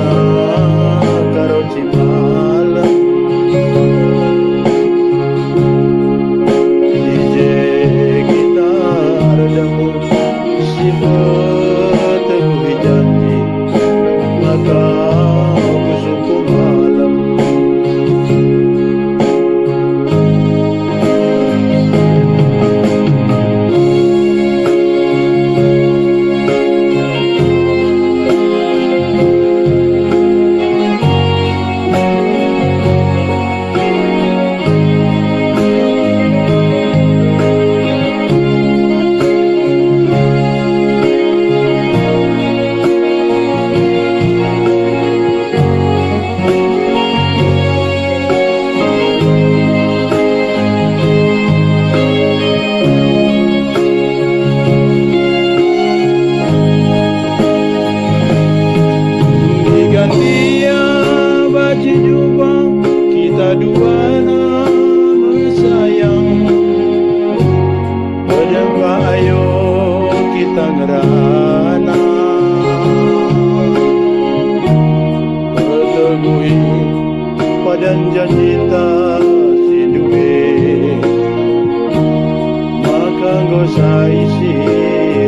tanah karo cimalam DJ gitar damu sifat teguh janji maka kusuku malam jumpa kita dua nama sayang berjumpa ayo kita ngerana berteguhi padan janji tak si duit maka gosai si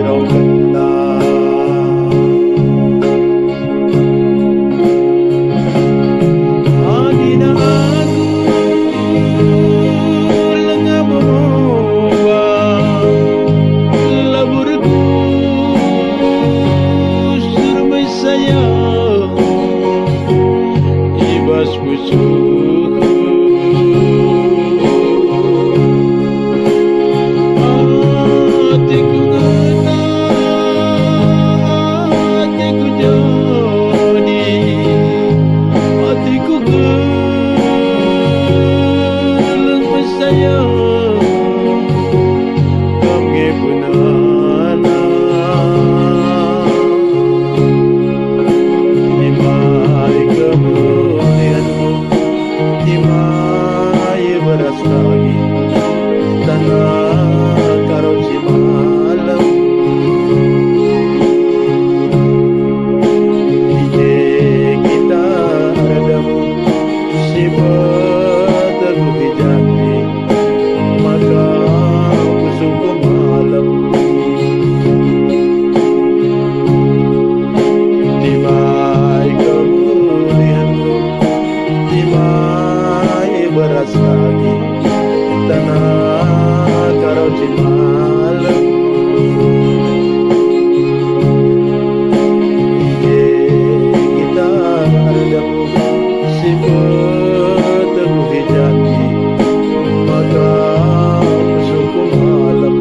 rokena ibas musuhku hatiku ngena hatiku jadi hatiku geleng bersayang kami punana beras lagi tanah karo cimalam DJ gitar damu sifat teguh janji maka kusuku malam timai kemuliaanmu timai beras lagi tanah karo cimalam gitar damu sifat teguh janji maka kusuku malam